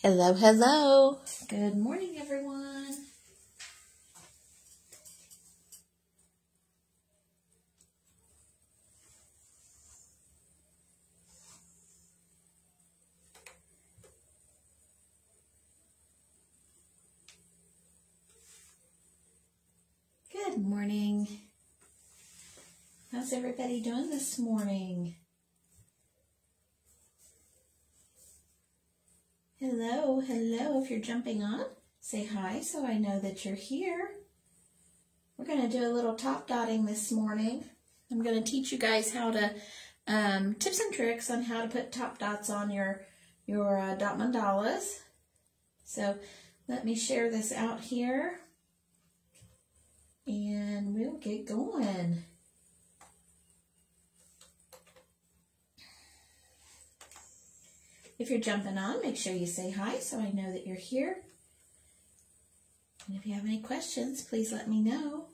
Hello, hello. Good morning, everyone. Good morning. How's everybody doing this morning? Hello, hello. If you're jumping on, say hi so I know that you're here. We're going to do a little top dotting this morning. I'm going to teach you guys how to, tips and tricks on how to put top dots on your dot mandalas. So let me share this out here and we'll get going. If you're jumping on, make sure you say hi so I know that you're here. And if you have any questions, please let me know.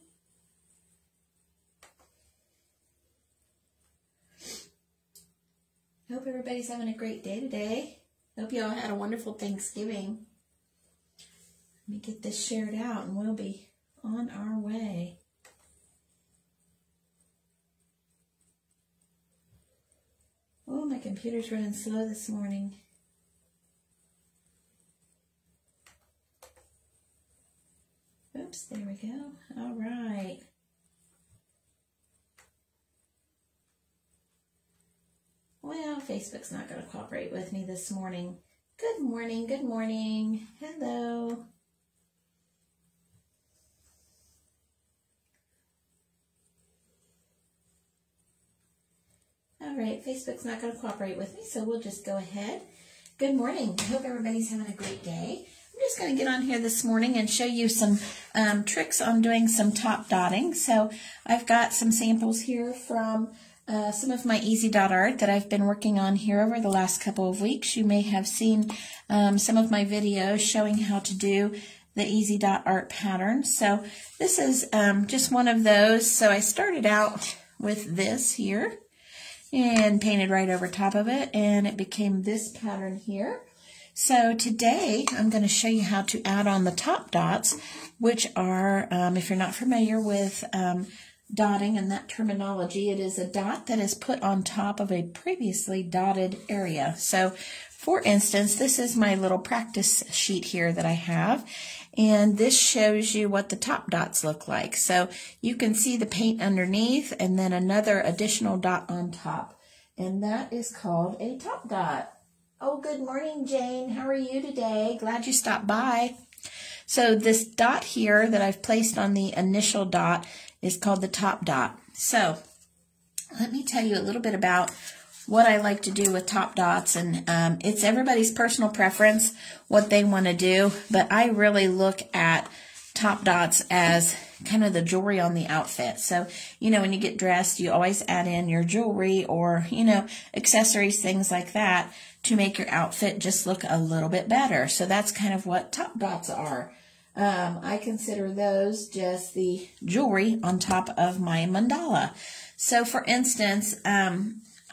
Hope everybody's having a great day today. Hope you all had a wonderful Thanksgiving. Let me get this shared out and we'll be on our way. Oh, my computer's running slow this morning. Oops, there we go. All right. Well, Facebook's not going to cooperate with me this morning. Good morning, good morning. Hello. All right, Facebook's not going to cooperate with me, so we'll just go ahead. Good morning. I hope everybody's having a great day. I'm just going to get on here this morning and show you some tricks on doing some top dotting. So I've got some samples here from some of my easy dot art that I've been working on here over the last couple of weeks. You may have seen some of my videos showing how to do the easy dot art pattern. So this is just one of those. So I started out with this here and painted right over top of it, and it became this pattern here. So today I'm going to show you how to add on the top dots, which are, if you're not familiar with dotting and that terminology, it is a dot that is put on top of a previously dotted area. So for instance, this is my little practice sheet here that I have, and this shows you what the top dots look like. So you can see the paint underneath and then another additional dot on top, and that is called a top dot. Oh, good morning, Jane. How are you today? Glad you stopped by. So this dot here that I've placed on the initial dot is called the top dot. So let me tell you a little bit about what I like to do with top dots, and it's everybody's personal preference what they want to do, but I really look at top dots as kind of the jewelry on the outfit. So, you know, when you get dressed, you always add in your jewelry or, you know, accessories, things like that to make your outfit just look a little bit better. So that's kind of what top dots are. I consider those just the jewelry on top of my mandala. So for instance,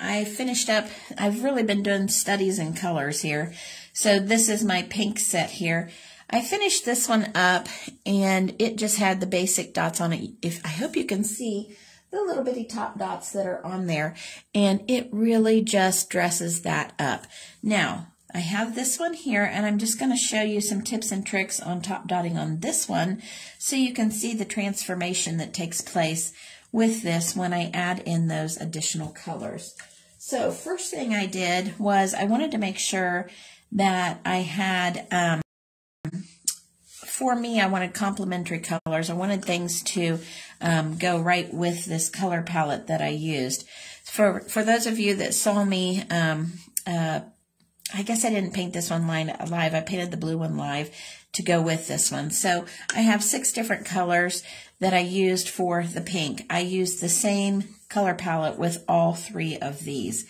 I finished up, I've really been doing studies in colors here. So this is my pink set here. I finished this one up and it just had the basic dots on it. I hope you can see the little bitty top dots that are on there, and it really just dresses that up. Now, I have this one here, and I'm just going to show you some tips and tricks on top dotting on this one so you can see the transformation that takes place with this when I add in those additional colors. So first thing I did was I wanted to make sure that I had, for me, I wanted complementary colors. I wanted things to go right with this color palette that I used. For those of you that saw me, I guess I didn't paint this one live. I painted the blue one live to go with this one. So I have 6 different colors that I used for the pink. I used the same color palette with all 3 of these.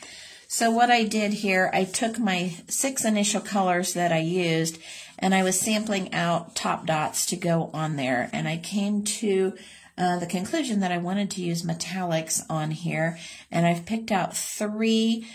So what I did here, I took my 6 initial colors that I used, and I was sampling out top dots to go on there. And I came to the conclusion that I wanted to use metallics on here, and I've picked out 3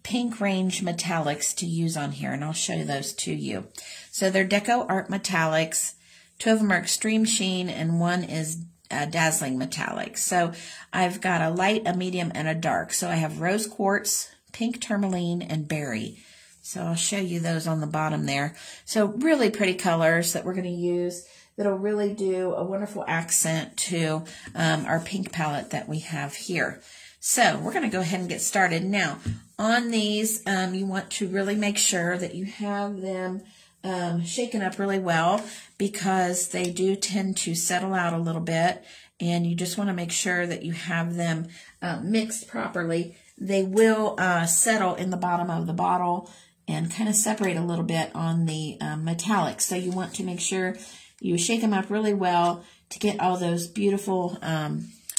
pink range metallics to use on here, and I'll show those to you. So they're Deco Art Metallics. 2 of them are Extreme Sheen, and 1 is Dazzling Metallic. So I've got a light, a medium, and a dark. So I have Rose Quartz, Pink Tourmaline, and Berry. So I'll show you those on the bottom there. So really pretty colors that we're going to use that'll really do a wonderful accent to our pink palette that we have here. So we're going to go ahead and get started. Now, on these, you want to really make sure that you have them shaken up really well, because they do tend to settle out a little bit, and you just want to make sure that you have them mixed properly. They will settle in the bottom of the bottle and kind of separate a little bit on the metallic. So you want to make sure you shake them up really well to get all those beautiful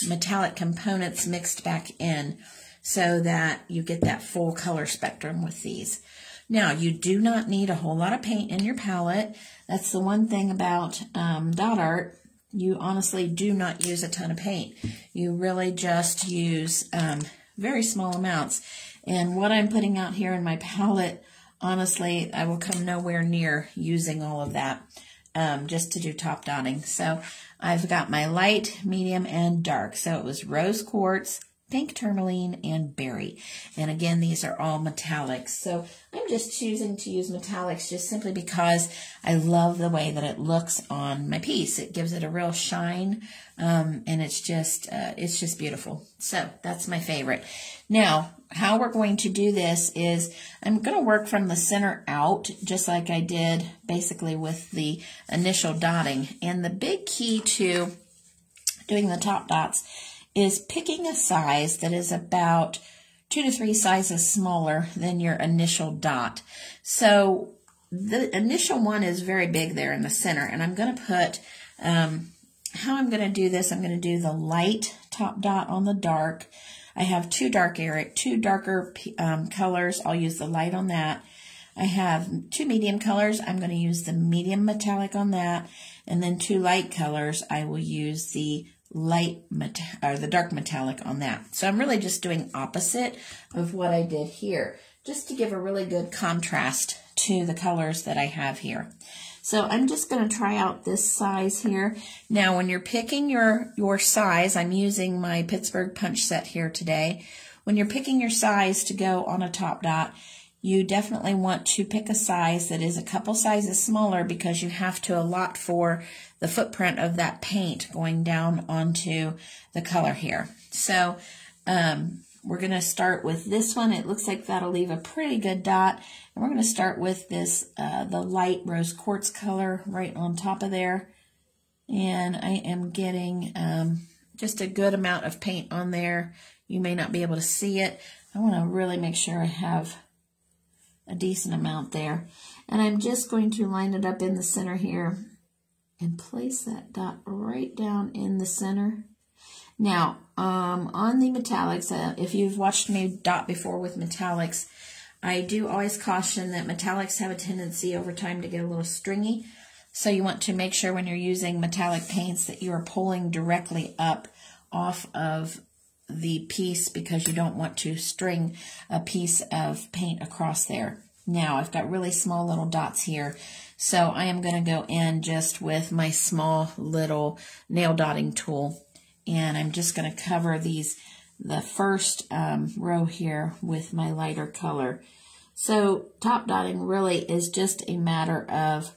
metallic components mixed back in, so that you get that full color spectrum with these. Now, you do not need a whole lot of paint in your palette. That's the one thing about dot art. You honestly do not use a ton of paint. You really just use very small amounts. And what I'm putting out here in my palette, honestly, I will come nowhere near using all of that just to do top dotting. So I've got my light, medium, and dark. So it was Rose Quartz, Pink Tourmaline, and Berry. And again, these are all metallics. So I'm just choosing to use metallics just simply because I love the way that it looks on my piece. It gives it a real shine, and it's just beautiful. So that's my favorite. Now, how we're going to do this is I'm going to work from the center out, just like I did basically with the initial dotting. And the big key to doing the top dots is picking a size that is about 2 to 3 sizes smaller than your initial dot. So the initial one is very big there in the center, and I'm going to put, how I'm going to do this, I'm going to do the light top dot on the dark. I have two darker colors. I'll use the light on that. I have 2 medium colors. I'm going to use the medium metallic on that, and then 2 light colors. I will use the the dark metallic on that. So I'm really just doing opposite of what I did here, just to give a really good contrast to the colors that I have here. So I'm just going to try out this size here. Now, when you're picking your size, I'm using my Pittsburgh punch set here today. When you're picking your size to go on a top dot, you definitely want to pick a size that is a couple sizes smaller, because you have to allot for the footprint of that paint going down onto the color here. So we're going to start with this one. It looks like that'll leave a pretty good dot. And we're going to start with this, the light Rose Quartz color right on top of there. And I am getting just a good amount of paint on there. You may not be able to see it. I want to really make sure I have a decent amount there. And I'm just going to line it up in the center here and place that dot right down in the center. Now, on the metallics, if you've watched me dot before with metallics, I do always caution that metallics have a tendency over time to get a little stringy. So you want to make sure when you're using metallic paints that you are pulling directly up off of the piece, because you don't want to string a piece of paint across there. Now, I've got really small little dots here, so I am going to go in just with my small little nail dotting tool, and I'm just going to cover the first row here with my lighter color. So top dotting really is just a matter of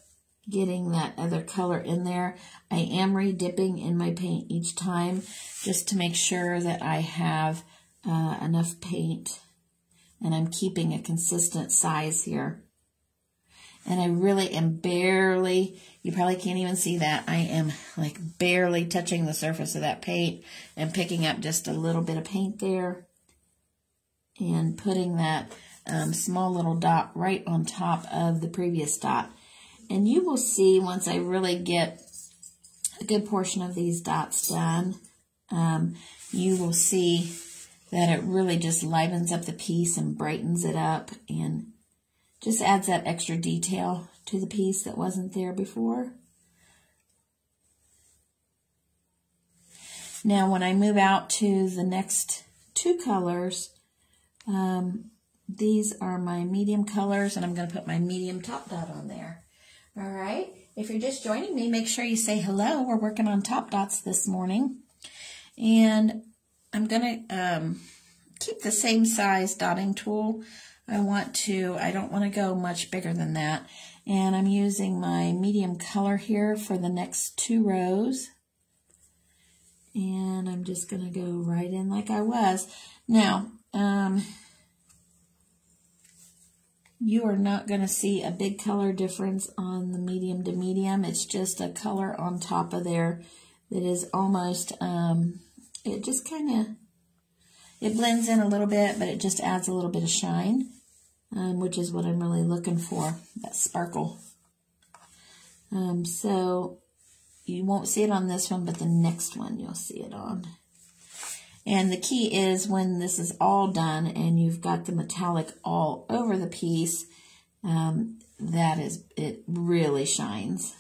getting that other color in there. I am re-dipping in my paint each time just to make sure that I have enough paint, and I'm keeping a consistent size here. And I really am barely, you probably can't even see that, I am like barely touching the surface of that paint and picking up just a little bit of paint there and putting that small little dot right on top of the previous dot. And you will see once I really get a good portion of these dots done, you will see that it really just livens up the piece and brightens it up and just adds that extra detail to the piece that wasn't there before. Now when I move out to the next 2 colors, these are my medium colors, and I'm going to put my medium top dot on there. All right. If you're just joining me, make sure you say hello. We're working on top dots this morning. And I'm going to keep the same size dotting tool. I don't want to go much bigger than that. And I'm using my medium color here for the next 2 rows. And I'm just going to go right in like I was. Now, you are not going to see a big color difference on the medium to medium. It's just a color on top of there that is almost, it just kind of, it blends in a little bit, but it just adds a little bit of shine, which is what I'm really looking for, that sparkle. So you won't see it on this one, but the next one you'll see it on. And the key is when this is all done and you've got the metallic all over the piece, it really shines.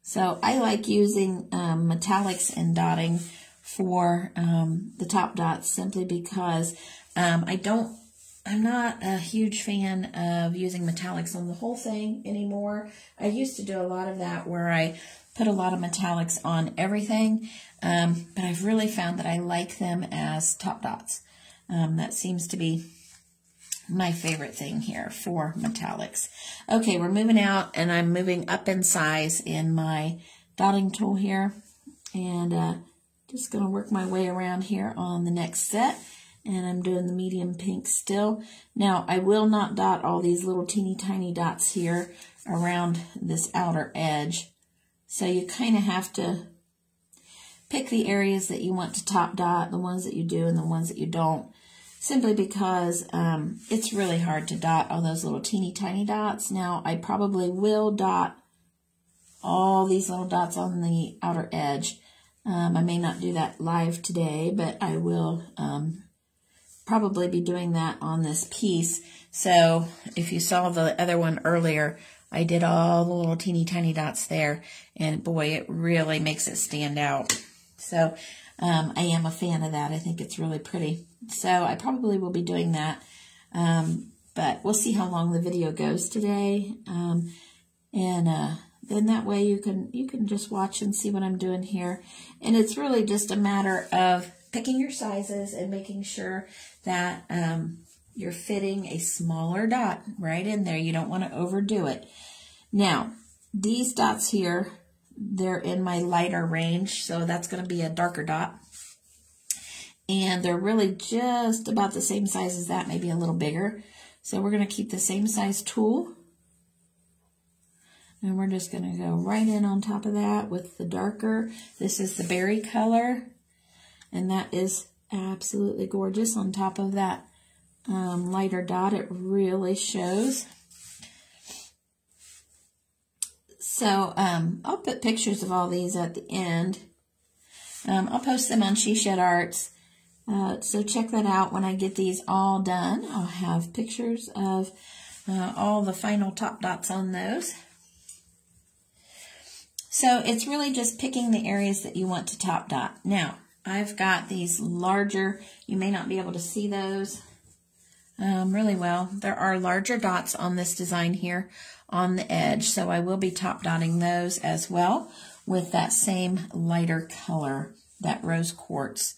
So I like using metallics in dotting for the top dots simply because I'm not a huge fan of using metallics on the whole thing anymore. I used to do a lot of that where I put a lot of metallics on everything, but I've really found that I like them as top dots. That seems to be my favorite thing here for metallics. Okay, we're moving out, and I'm moving up in size in my dotting tool here, and just going to work my way around here on the next set, and I'm doing the medium pink still. Now, I will not dot all these little teeny tiny dots here around this outer edge. So you kind of have to pick the areas that you want to top dot, the ones that you do and the ones that you don't, simply because it's really hard to dot all those little teeny tiny dots. Now, I probably will dot all these little dots on the outer edge. I may not do that live today, but I will probably be doing that on this piece. So if you saw the other one earlier, I did all the little teeny tiny dots there, and boy, it really makes it stand out. So I am a fan of that. I think it's really pretty. So I probably will be doing that, but we'll see how long the video goes today. Then that way you can just watch and see what I'm doing here. And it's really just a matter of picking your sizes and making sure that you're fitting a smaller dot right in there. You don't want to overdo it. Now, these dots here, they're in my lighter range, so that's going to be a darker dot. And they're really just about the same size as that, maybe a little bigger. So we're going to keep the same size tool. And we're just going to go right in on top of that with the darker. This is the berry color, and that is absolutely gorgeous on top of that lighter dot. It really shows. So I'll put pictures of all these at the end. I'll post them on She Shed Arts. So check that out when I get these all done. I'll have pictures of all the final top dots on those. So it's really just picking the areas that you want to top dot. Now, I've got these larger, you may not be able to see those really well. There are larger dots on this design here on the edge, so I will be top dotting those as well with that same lighter color, that rose quartz.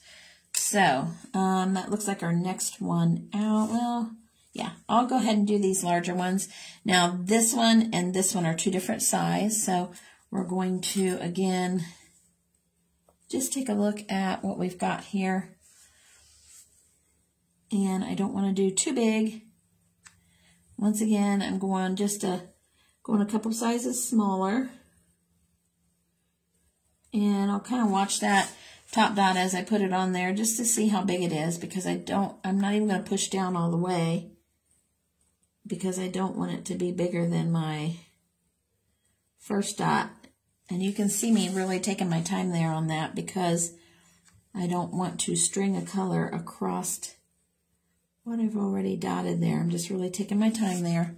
So that looks like our next one out. Well, yeah, I'll go ahead and do these larger ones. Now, this one and this one are two different sizes, so we're going to, again, just take a look at what we've got here. And I don't want to do too big. Once again, I'm going going a couple sizes smaller. And I'll kind of watch that top dot as I put it on there just to see how big it is, because I'm not even going to push down all the way because I don't want it to be bigger than my first dot. And you can see me really taking my time there on that because I don't want to string a color across what I've already dotted there. I'm just really taking my time there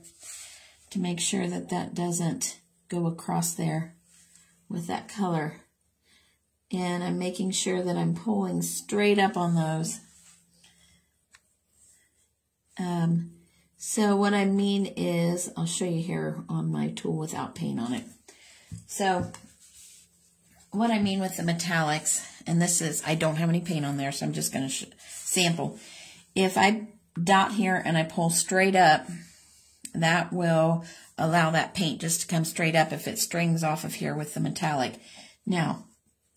to make sure that that doesn't go across there with that color. And I'm making sure that I'm pulling straight up on those. So what I mean is, I'll show you here on my tool without paint on it. So what I mean with the metallics, and this is, I don't have any paint on there, so I'm just going to sample. If I dot here and I pull straight up, that will allow that paint just to come straight up if it strings off of here with the metallic. Now,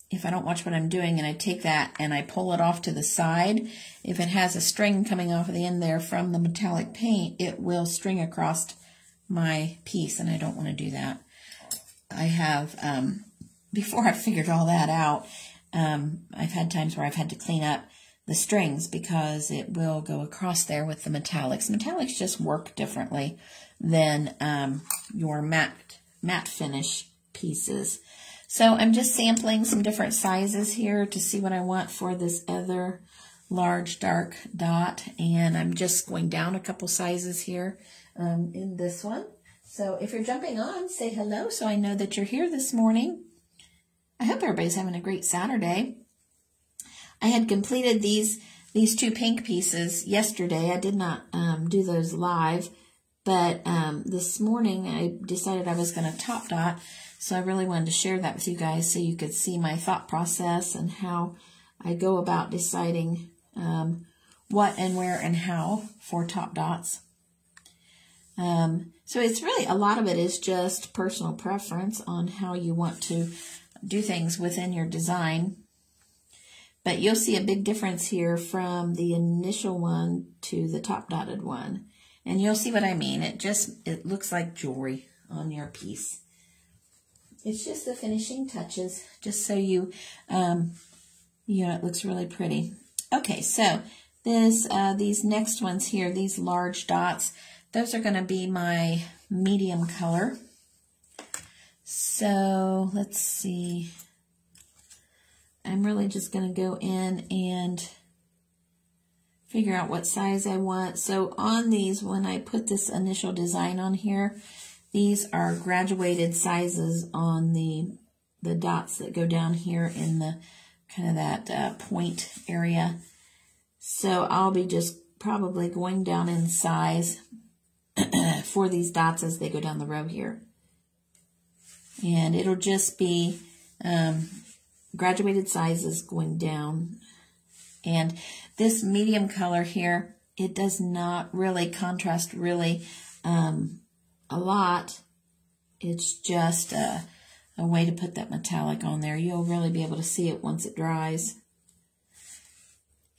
if I don't watch what I'm doing and I take that and I pull it off to the side, if it has a string coming off of the end there from the metallic paint, it will string across my piece, and I don't want to do that. I have, before I figured all that out, I've had times where I've had to clean up the strings because it will go across there with the metallics. Metallics just work differently than your matte finish pieces. So I'm just sampling some different sizes here to see what I want for this other large dark dot, and I'm just going down a couple sizes here in this one. So if you're jumping on, say hello so I know that you're here this morning. I hope everybody's having a great Saturday. I had completed these two pink pieces yesterday. I did not do those live, but this morning I decided I was going to top dot. So I really wanted to share that with you guys so you could see my thought process and how I go about deciding what and where and how for top dots. So it's really, a lot of it is just personal preference on how you want to do things within your design. But you'll see a big difference here from the initial one to the top dotted one. And you'll see what I mean. It looks like jewelry on your piece. It's just the finishing touches, just so you know, it looks really pretty. Okay, so these next ones here, these large dots, those are going to be my medium color. So let's see. I'm really just going to go in and figure out what size I want. So on these, when I put this initial design on here, these are graduated sizes on the dots that go down here in the kind of that point area. So I'll be just probably going down in size for these dots as they go down the row here. And it'll just be graduated sizes going down. And this medium color here, it does not really contrast really a lot. It's just a way to put that metallic on there. You'll really be able to see it once it dries.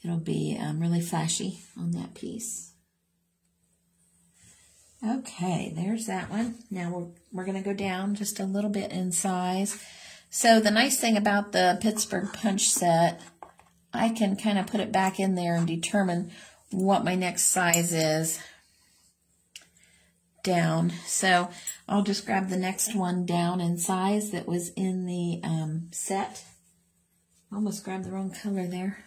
It'll be really flashy on that piece. Okay, there's that one. Now we're going to go down just a little bit in size. So the nice thing about the Pittsburgh punch set, I can kind of put it back in there and determine what my next size is down. So I'll just grab the next one down in size that was in the set. Almost grabbed the wrong color there.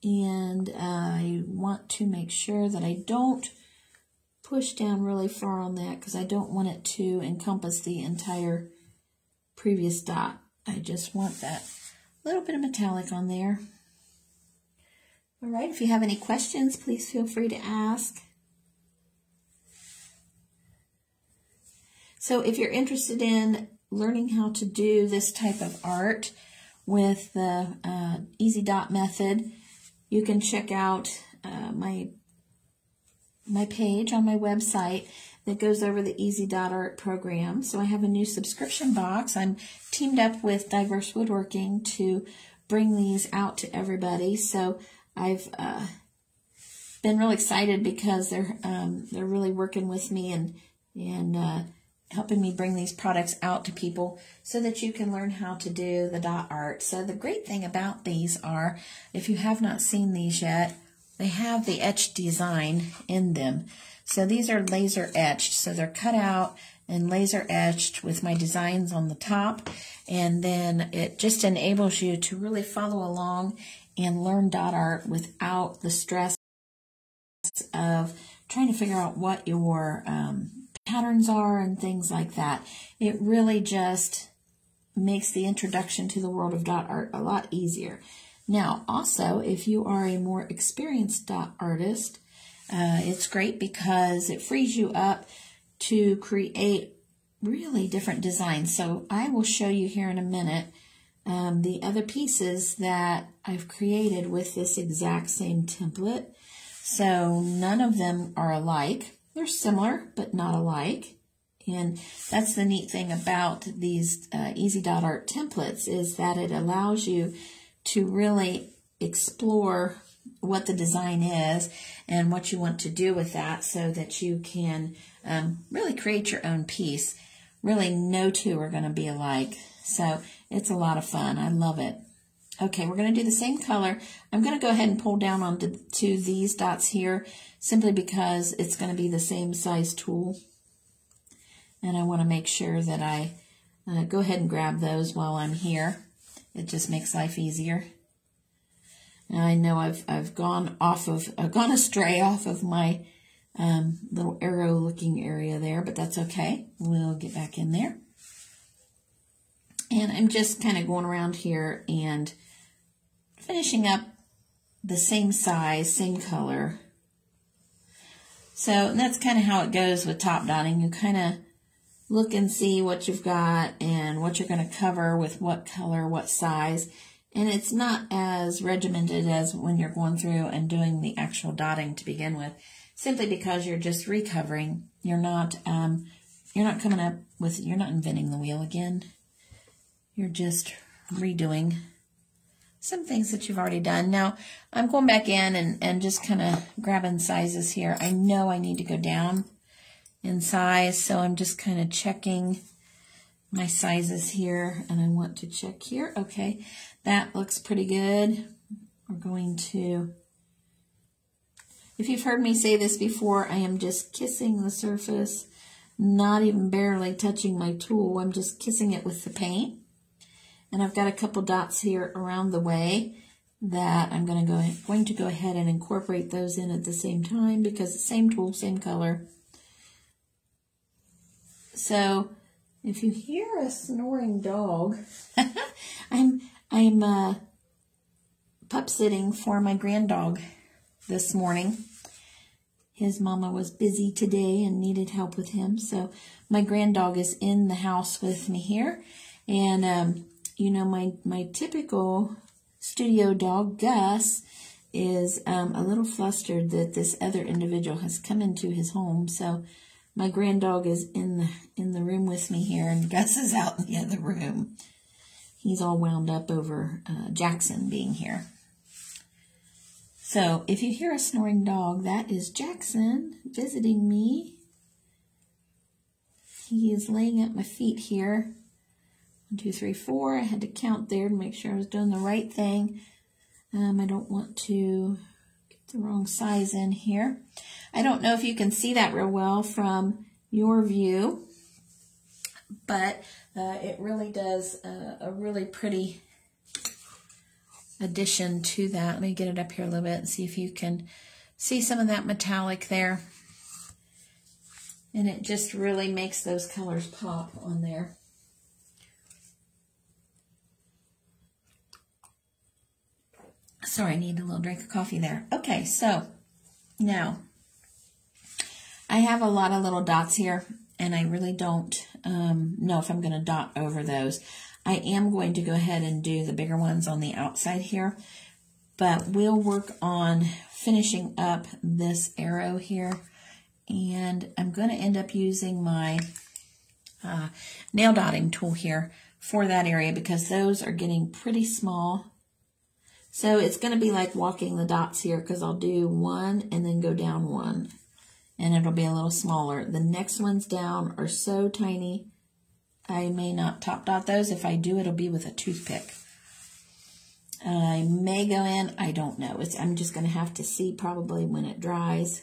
And I want to make sure that I don't push down really far on that because I don't want it to encompass the entire previous dot. I just want that little bit of metallic on there. All right, if you have any questions, please feel free to ask. So if you're interested in learning how to do this type of art with the Easy Dot method, you can check out my page on my website that goes over the Easy Dot Art program. So I have a new subscription box. I'm teamed up with Diverse Woodworking to bring these out to everybody. So I've been really excited because they're really working with me and helping me bring these products out to people so that you can learn how to do the dot art. So the great thing about these are, if you have not seen these yet, they have the etched design in them. So these are laser etched. So they're cut out and laser etched with my designs on the top. And then it just enables you to really follow along and learn dot art without the stress of trying to figure out what your patterns are and things like that. It really just makes the introduction to the world of dot art a lot easier. Now, also, if you are a more experienced dot artist, it's great because it frees you up to create really different designs. So I will show you here in a minute the other pieces that I've created with this exact same template. So none of them are alike. They're similar, but not alike. And that's the neat thing about these Easy Dot Art templates, is that it allows you to really explore what the design is and what you want to do with that, so that you can really create your own piece. Really, no two are going to be alike. So it's a lot of fun. I love it. Okay, we're going to do the same color. I'm going to go ahead and pull down onto these dots here, simply because it's going to be the same size tool. And I want to make sure that I go ahead and grab those while I'm here. It just makes life easier. Now, I know I've gone astray off of my little arrow looking area there, but that's okay. We'll get back in there. And I'm just kind of going around here and finishing up the same size, same color. So that's kind of how it goes with top dotting. You kind of look and see what you've got and what you're going to cover with what color, what size. And it's not as regimented as when you're going through and doing the actual dotting to begin with, simply because you're just recovering. You're not coming up with, you're not inventing the wheel again. You're just redoing some things that you've already done. Now, I'm going back in and just kind of grabbing sizes here. I know I need to go down in size, so I'm just kind of checking my sizes here, and I want to check here. Okay, that looks pretty good. We're going to, if you've heard me say this before, I am just kissing the surface, not even barely touching my tool. I'm just kissing it with the paint. And I've got a couple dots here around the way that I'm going to go ahead and incorporate those in at the same time, because the same tool, same color. So if you hear a snoring dog, I'm pup sitting for my granddog this morning. His mama was busy today and needed help with him, so my granddog is in the house with me here. And you know, my typical studio dog, Gus, is a little flustered that this other individual has come into his home. So my granddog is in the room with me here, and Gus is out in the other room. He's all wound up over Jackson being here. So if you hear a snoring dog, that is Jackson visiting me. He is laying at my feet here. 1, 2, 3, 4. I had to count there to make sure I was doing the right thing. I don't want to get the wrong size in here. I don't know if you can see that real well from your view, but it really does a really pretty addition to that. Let me get it up here a little bit and see if you can see some of that metallic there. And it just really makes those colors pop on there. Sorry, I need a little drink of coffee there. Okay, so now I have a lot of little dots here, and I really don't know if I'm going to dot over those. I am going to go ahead and do the bigger ones on the outside here, but we'll work on finishing up this arrow here, and I'm going to end up using my nail dotting tool here for that area, because those are getting pretty small. So it's going to be like walking the dots here, because I'll do 1 and then go down 1. And it'll be a little smaller. The next ones down are so tiny, I may not top dot those. If I do, it'll be with a toothpick. I may go in, I don't know. I'm just going to have to see probably when it dries.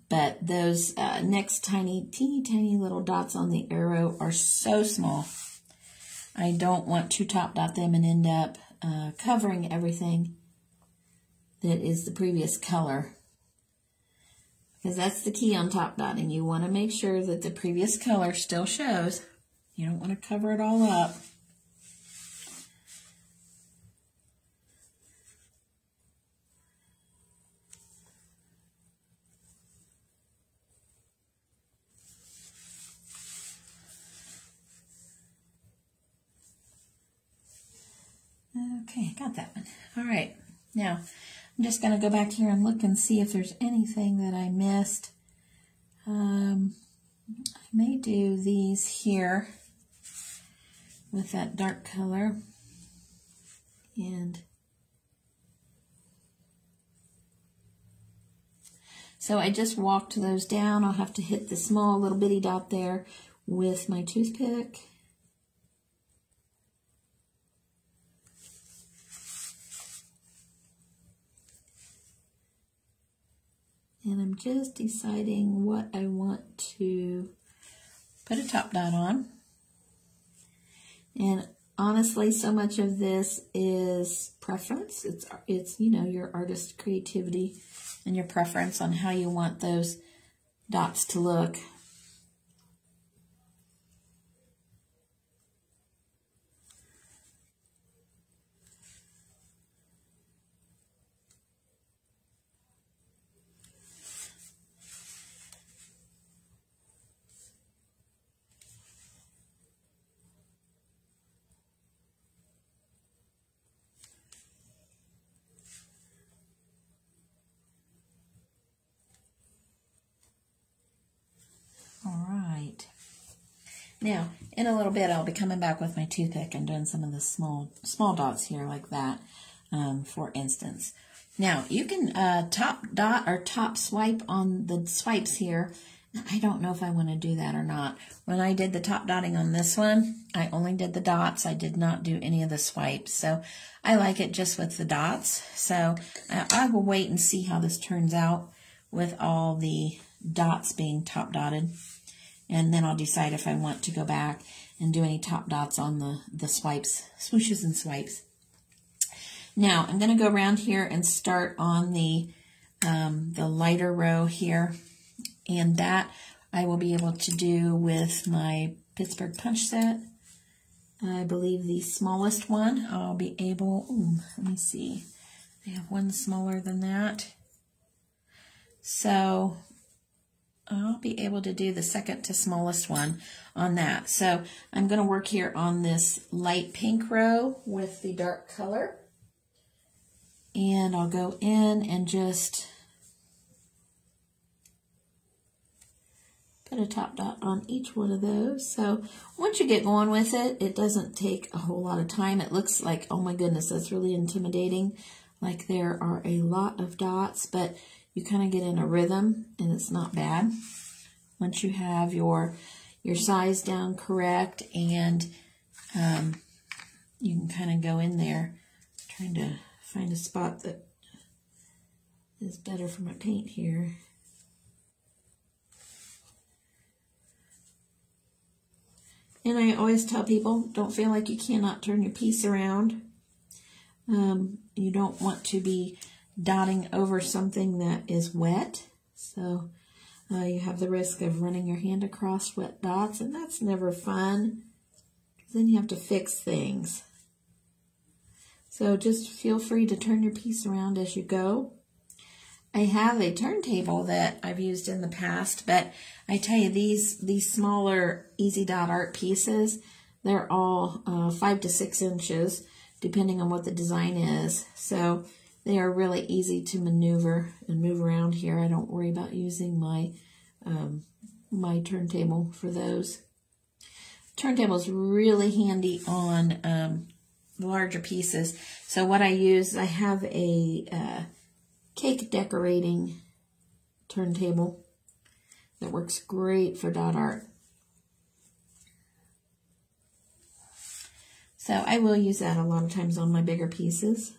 But those next teeny tiny little dots on the arrow are so small. I don't want to top dot them and end up covering everything that is the previous color, because that's the key on top dotting. You want to make sure that the previous color still shows. You don't want to cover it all up. Okay, got that one. All right, now I'm just going to go back here and look and see if there's anything that I missed. I may do these here with that dark color. And so I just walked those down. I'll have to hit the small little bitty dot there with my toothpick. And I'm just deciding what I want to put a top dot on. And honestly, so much of this is preference. It's you know, your artist creativity and your preference on how you want those dots to look. All right. Now, in a little bit, I'll be coming back with my toothpick and doing some of the small dots here like that, for instance. Now, you can top dot or top swipe on the swipes here. I don't know if I want to do that or not. When I did the top dotting on this one, I only did the dots. I did not do any of the swipes. So I like it just with the dots. So I will wait and see how this turns out with all the dots being top dotted. And then I'll decide if I want to go back and do any top dots on the swipes, swooshes and swipes. Now, I'm going to go around here and start on the lighter row here. And that I will be able to do with my Pittsburgh punch set. I believe the smallest one I'll be able, let me see. I have one smaller than that. So I'll be able to do the second to smallest one on that. So I'm going to work here on this light pink row with the dark color. And I'll go in and just put a top dot on each one of those. So once you get going with it, it doesn't take a whole lot of time. It looks like, oh my goodness, that's really intimidating. Like there are a lot of dots, but you kind of get in a rhythm and it's not bad. Once you have your size down correct and you can kind of go in there trying to find a spot that is better for my paint here. And I always tell people, don't feel like you cannot turn your piece around. You don't want to be dotting over something that is wet. So you have the risk of running your hand across wet dots, and that's never fun. Then you have to fix things. So just feel free to turn your piece around as you go. I have a turntable that I've used in the past, but I tell you, these smaller Easy Dot Art pieces, they're all 5 to 6 inches, depending on what the design is. So they are really easy to maneuver and move around here. I don't worry about using my my turntable for those. Turntable is really handy on larger pieces. So what I use, I have a cake decorating turntable that works great for dot art. So I will use that a lot of times on my bigger pieces.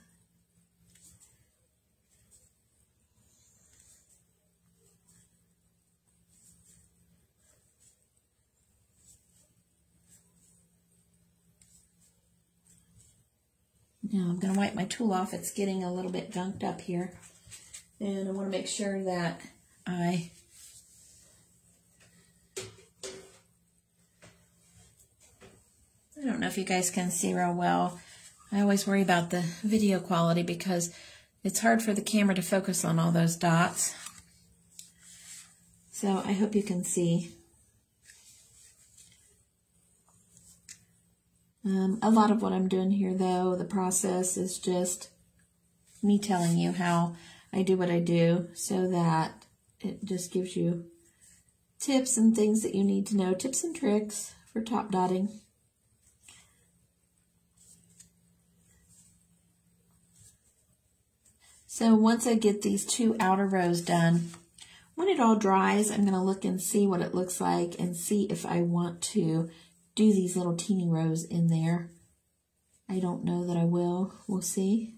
Now I'm going to wipe my tool off. It's getting a little bit gunked up here. And I want to make sure that I don't know if you guys can see real well. I always worry about the video quality because it's hard for the camera to focus on all those dots. So I hope you can see. A lot of what I'm doing here, though, the process is just me telling you how I do what I do, so that it just gives you tips and things that you need to know, tips and tricks for top dotting. So once I get these 2 outer rows done, when it all dries, I'm going to look and see what it looks like and see if I want to do these little teeny rows in there. I don't know that I will. We'll see.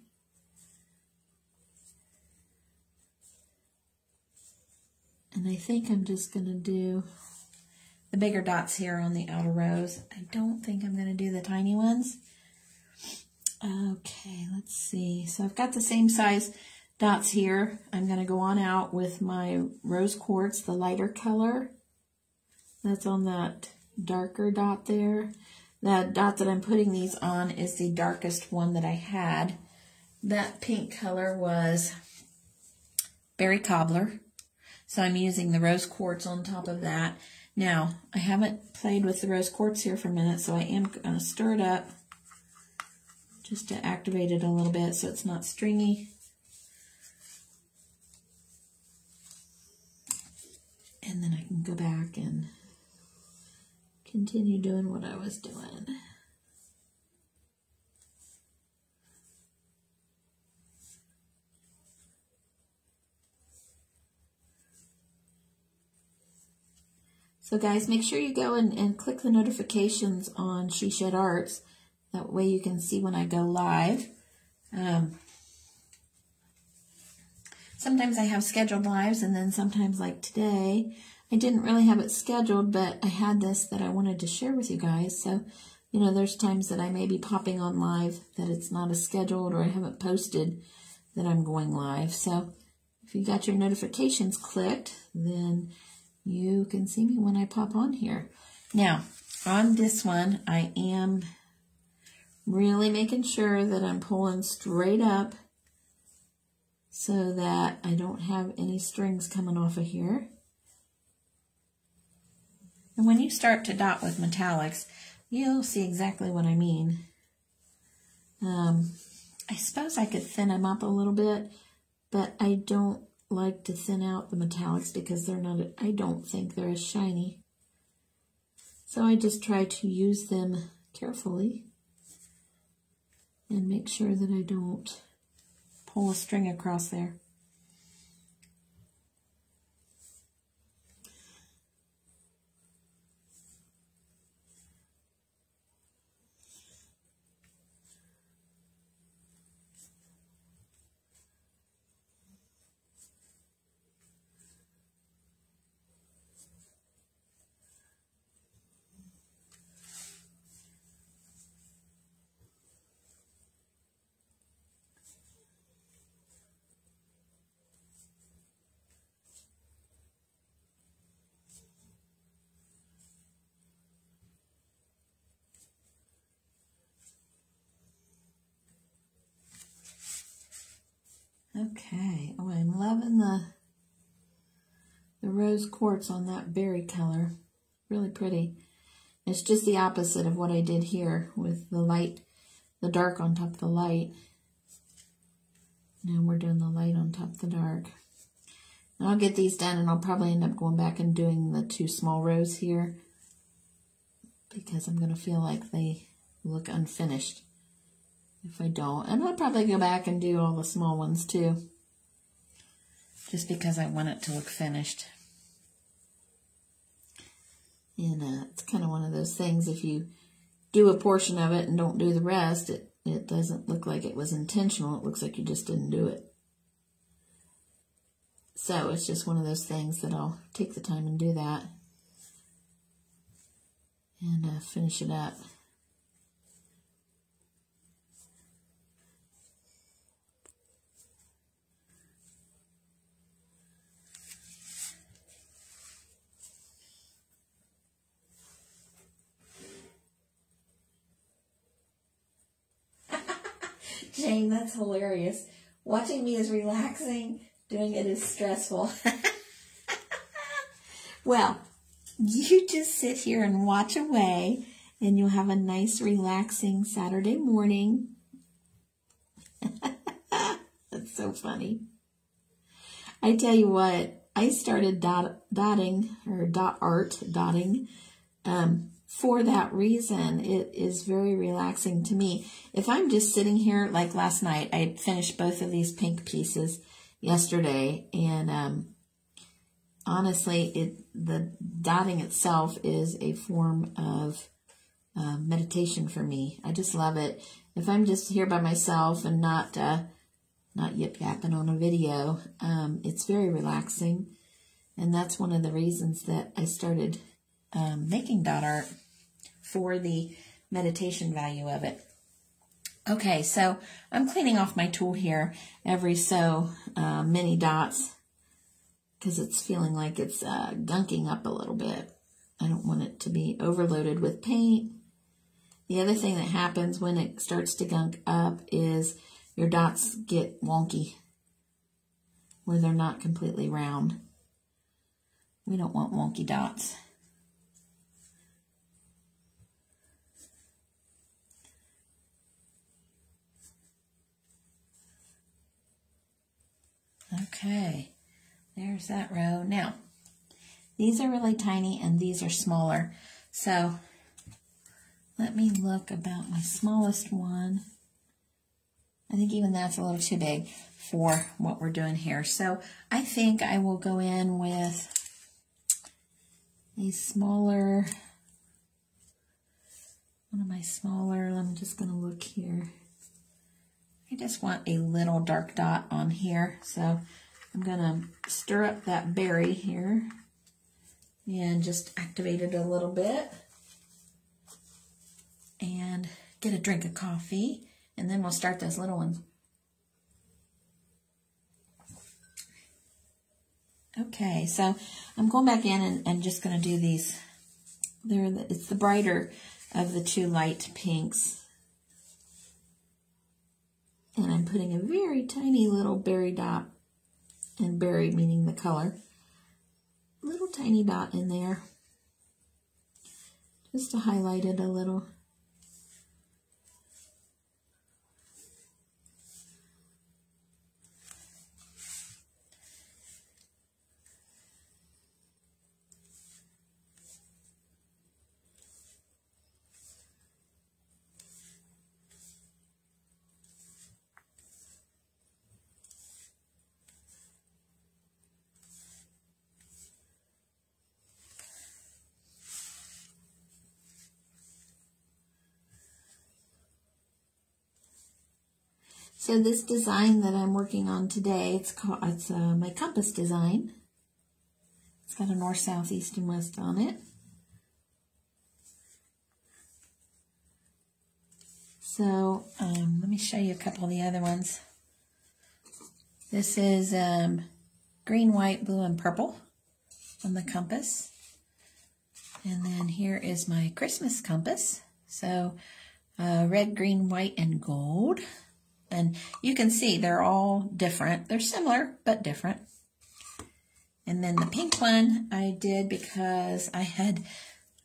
And I think I'm just going to do the bigger dots here on the outer rows. I don't think I'm going to do the tiny ones. Okay, let's see. So I've got the same size dots here. I'm going to go on out with my rose quartz, the lighter color. That's on that darker dot there. The dot that I'm putting these on is the darkest one that I had. That pink color was Berry Cobbler. So I'm using the rose quartz on top of that. Now, I haven't played with the rose quartz here for a minute, so I am going to stir it up just to activate it a little bit so it's not stringy. And then I can go back and continue doing what I was doing. So guys, make sure you go and click the notifications on She Shed Arts. That way you can see when I go live. Sometimes I have scheduled lives, and then sometimes, like today, I didn't really have it scheduled, but I had this that I wanted to share with you guys. So, you know, there's times that I may be popping on live that it's not as scheduled, or I haven't posted that I'm going live. So if you got your notifications clicked, then you can see me when I pop on here. Now, on this one, I am really making sure that I'm pulling straight up so that I don't have any strings coming off of here. And when you start to dot with metallics, you'll see exactly what I mean. I suppose I could thin them up a little bit, but I don't like to thin out the metallics because they're not, I don't think they're as shiny. So I just try to use them carefully and make sure that I don't pull a string across there. Okay, oh, I'm loving the rose quartz on that berry color. Really pretty. It's just the opposite of what I did here with the light, the dark on top of the light. Now we're doing the light on top of the dark. And I'll get these done, and I'll probably end up going back and doing the 2 small rows here because I'm going to feel like they look unfinished if I don't. And I'll probably go back and do all the small ones too, just because I want it to look finished. And it's kind of one of those things, if you do a portion of it and don't do the rest, it doesn't look like it was intentional. It looks like you just didn't do it. So it's just one of those things that I'll take the time and do that and finish it up. Jane, that's hilarious. Watching me is relaxing. Doing it is stressful. Well, you just sit here and watch away and you'll have a nice, relaxing Saturday morning. That's so funny. I tell you what, I started dotting for that reason. It is very relaxing to me. If I'm just sitting here, like last night, I finished both of these pink pieces yesterday, and honestly, the dotting itself is a form of meditation for me. I just love it. If I'm just here by myself and not yip-yapping on a video, it's very relaxing, and that's one of the reasons that I started making dot art, for the meditation value of it. Okay, so I'm cleaning off my tool here every so many dots because it's feeling like it's gunking up a little bit. I don't want it to be overloaded with paint. The other thing that happens when it starts to gunk up is your dots get wonky, where they're not completely round. We don't want wonky dots. Okay, there's that row. Now, these are really tiny and these are smaller. So let me look about my smallest one. I think even that's a little too big for what we're doing here. So I think I will go in with a smaller, one of my smaller, I'm just going to look here. I just want a little dark dot on here, so I'm going to stir up that berry here and just activate it a little bit and get a drink of coffee, and then we'll start those little ones. Okay, so I'm going back in and just going to do these. It's the brighter of the two light pinks. And I'm putting a very tiny little berry dot, and berry meaning the color, little tiny dot in there, just to highlight it a little. So this design that I'm working on today, it's my compass design. It's got a north, south, east, and west on it. So let me show you a couple of the other ones. This is green, white, blue, and purple on the compass. And then here is my Christmas compass. So red, green, white, and gold. And you can see they're all different. They're similar, but different. And then the pink one I did because I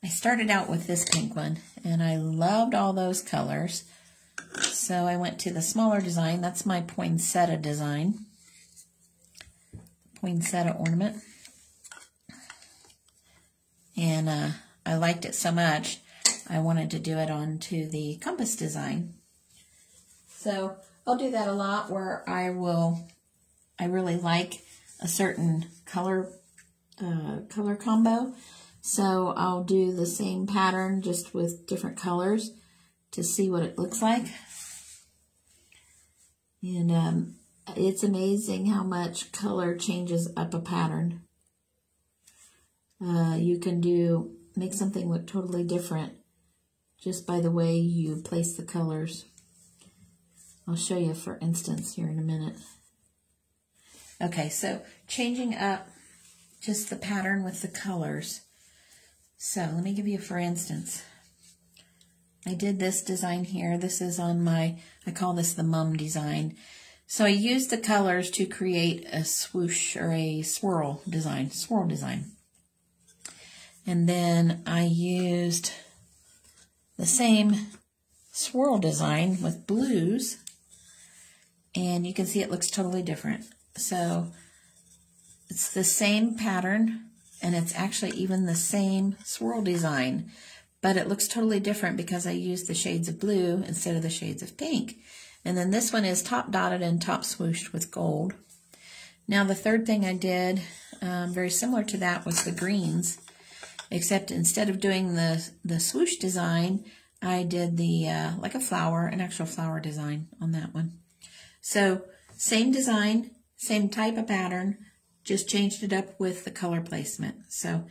started out with this pink one, and I loved all those colors. So I went to the smaller design. That's my poinsettia design. Poinsettia ornament. And I liked it so much, I wanted to do it onto the compass design. So I'll do that a lot, where I really like a certain color combo. So I'll do the same pattern just with different colors to see what it looks like. And it's amazing how much color changes up a pattern. You can make something look totally different just by the way you place the colors. I'll show you, for instance, here in a minute. Okay, so changing up just the pattern with the colors. So let me give you, for instance, I did this design here. This is on I call this the mum design. So I used the colors to create a swoosh or a swirl design. And then I used the same swirl design with blues, and you can see it looks totally different. So it's the same pattern, and it's actually even the same swirl design, but it looks totally different because I used the shades of blue instead of the shades of pink. And then this one is top dotted and top swooshed with gold. Now the third thing I did, very similar to that, was the greens, except instead of doing the swoosh design, I did the like a flower, an actual flower design on that one. So same design, same type of pattern, just changed it up with the color placement. So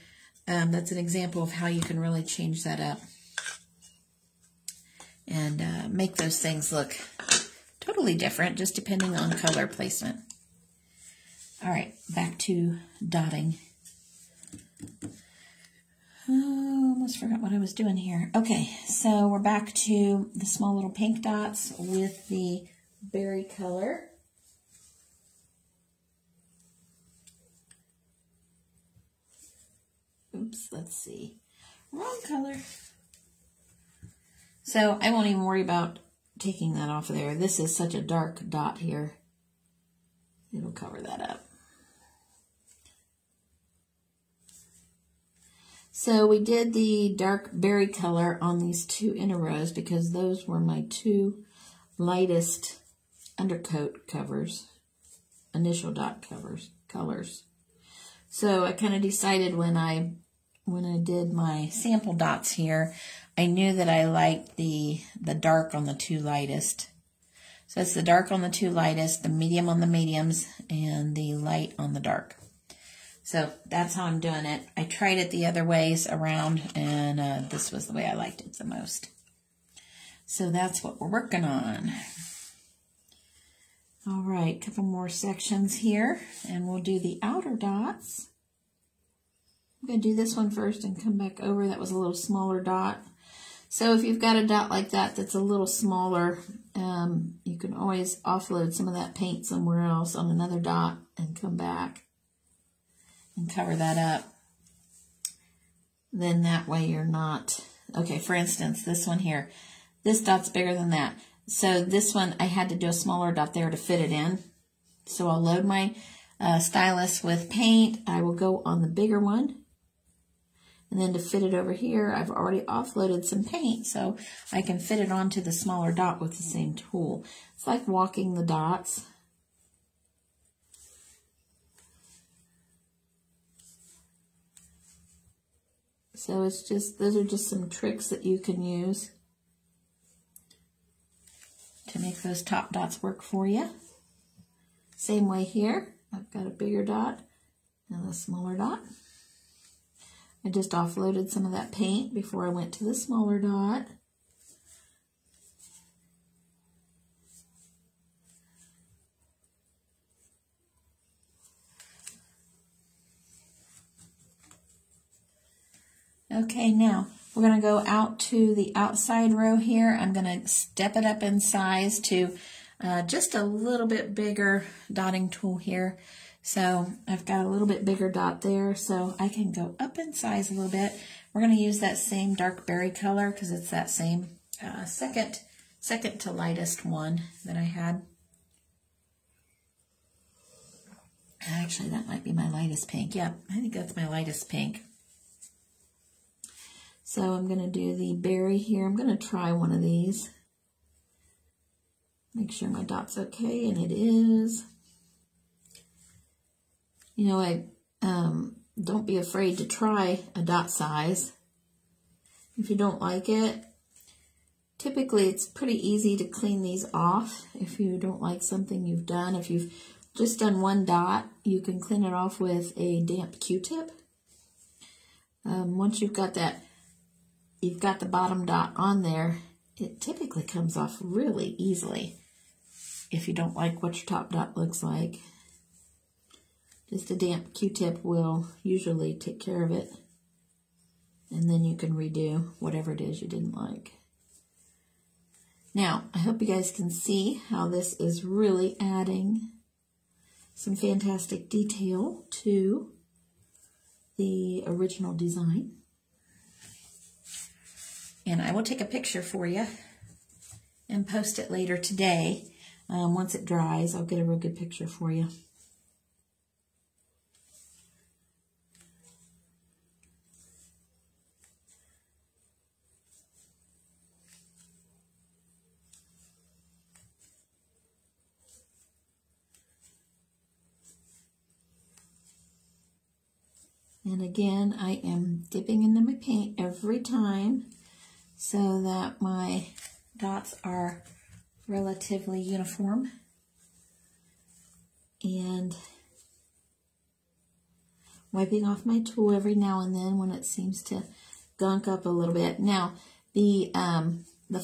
that's an example of how you can really change that up and make those things look totally different, just depending on color placement. All right, back to dotting. Oh, almost forgot what I was doing here. Okay, so we're back to the small little pink dots with the berry color. Oops, let's see. Wrong color. So I won't even worry about taking that off of there. This is such a dark dot here. It'll cover that up. So we did the dark berry color on these two inner rows because those were my two lightest undercoat covers, initial dot colors. So I kind of decided when I did my sample dots here, I knew that I liked the dark on the two lightest. So it's the dark on the two lightest, the medium on the mediums, and the light on the dark. So that's how I'm doing it. I tried it the other ways around, and this was the way I liked it the most. So that's what we're working on. All right, a couple more sections here, and we'll do the outer dots. I'm going to do this one first and come back over. That was a little smaller dot. So if you've got a dot like that that's a little smaller, you can always offload some of that paint somewhere else on another dot and come back and cover that up. Then that way you're not, okay, for instance, this one here, this dot's bigger than that. So this one, I had to do a smaller dot there to fit it in. So I'll load my stylus with paint. I will go on the bigger one. And then to fit it over here, I've already offloaded some paint, so I can fit it onto the smaller dot with the same tool. It's like walking the dots. So it's just, those are just some tricks that you can use to make those top dots work for you. Same way here, I've got a bigger dot and a smaller dot. I just offloaded some of that paint before I went to the smaller dot. Okay, now we're going to go out to the outside row here. I'm going to step it up in size to just a little bit bigger dotting tool here. So I've got a little bit bigger dot there, so I can go up in size a little bit. We're going to use that same dark berry color because it's that same second to lightest one that I had. Actually, that might be my lightest pink. Yeah, I think that's my lightest pink. So I'm going to do the berry here. I'm going to try one of these. Make sure my dot's okay, and it is. You know, don't be afraid to try a dot size. If you don't like it, typically it's pretty easy to clean these off if you don't like something you've done. If you've just done one dot, you can clean it off with a damp Q-tip. Once you've got that, you've got the bottom dot on there, it typically comes off really easily if you don't like what your top dot looks like. Just a damp Q-tip will usually take care of it. And then you can redo whatever it is you didn't like. Now, I hope you guys can see how this is really adding some fantastic detail to the original design. And I will take a picture for you and post it later today. Once it dries, I'll get a real good picture for you. And again, I am dipping into my paint every time so that my dots are relatively uniform. And wiping off my tool every now and then when it seems to gunk up a little bit. Now, the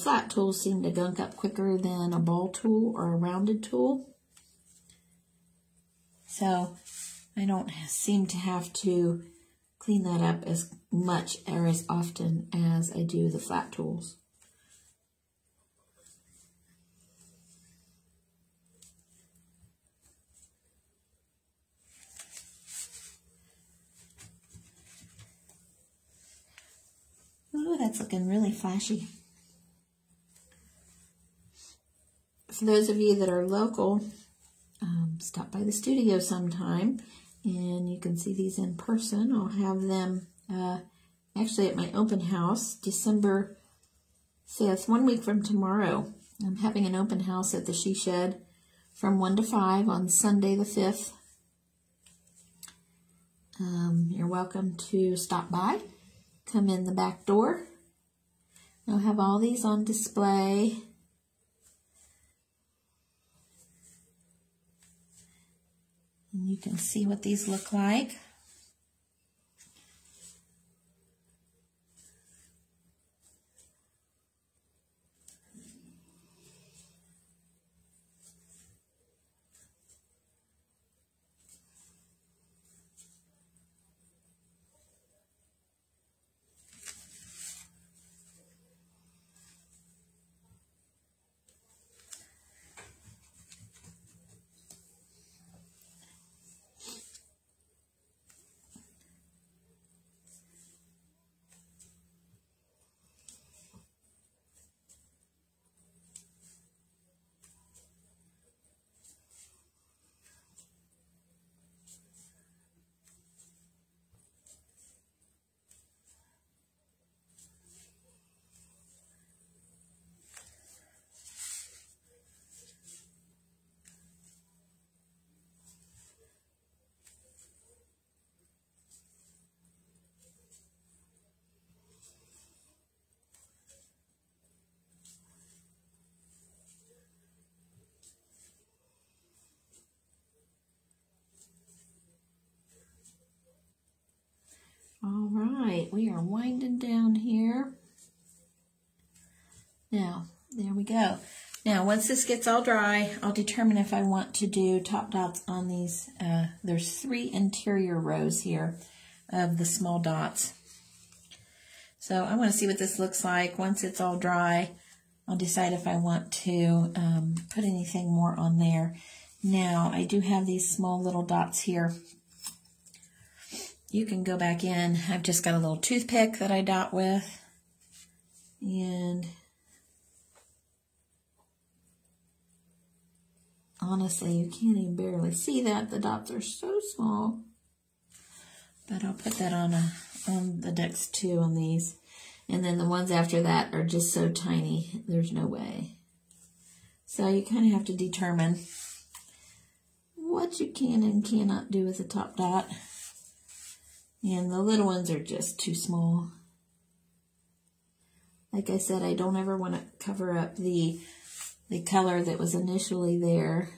flat tools seem to gunk up quicker than a ball tool or a rounded tool. So I don't seem to have to clean that up as much or as often as I do the flat tools. Oh, that's looking really flashy. For those of you that are local, stop by the studio sometime and you can see these in person. I'll have them actually at my open house, December 5th, 1 week from tomorrow. I'm having an open house at the She Shed from 1 to 5 on Sunday the 5th. You're welcome to stop by. Come in the back door. I'll have all these on display. And you can see what these look like. All right, we are winding down here. Now, there we go. Now, once this gets all dry, I'll determine if I want to do top dots on these. There's 3 interior rows here of the small dots. So I want to see what this looks like. Once it's all dry, I'll decide if I want to put anything more on there. Now, I do have these small little dots here. You can go back in. I've just got a little toothpick that I dot with. And honestly, you can't even barely see that. The dots are so small. But I'll put that on the next 2 on these. And then the ones after that are just so tiny, there's no way. So you kind of have to determine what you can and cannot do with a top dot. And the little ones are just too small. Like I said, I don't ever want to cover up the color that was initially there.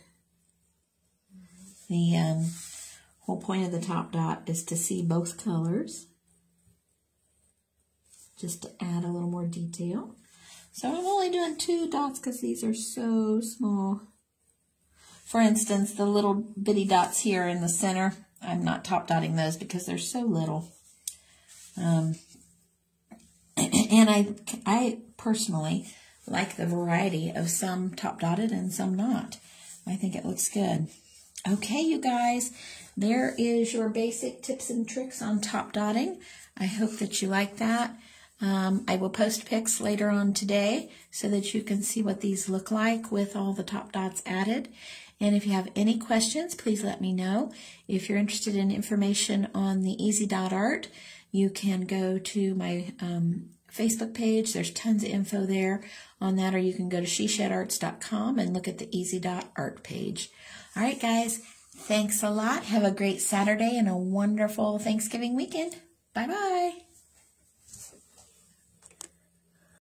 The whole point of the top dot is to see both colors, just to add a little more detail. So I'm only doing 2 dots because these are so small. For instance, the little bitty dots here in the center, I'm not top dotting those because they're so little. And I personally like the variety of some top dotted and some not. I think it looks good. Okay, you guys, there is your basic tips and tricks on top dotting. I hope that you like that. I will post pics later on today so that you can see what these look like with all the top dots added. And if you have any questions, please let me know. If you're interested in information on the Easy Dot Art, you can go to my Facebook page. There's tons of info there on that, or you can go to sheshedarts.com and look at the Easy Dot Art page. All right, guys, thanks a lot. Have a great Saturday and a wonderful Thanksgiving weekend. Bye-bye.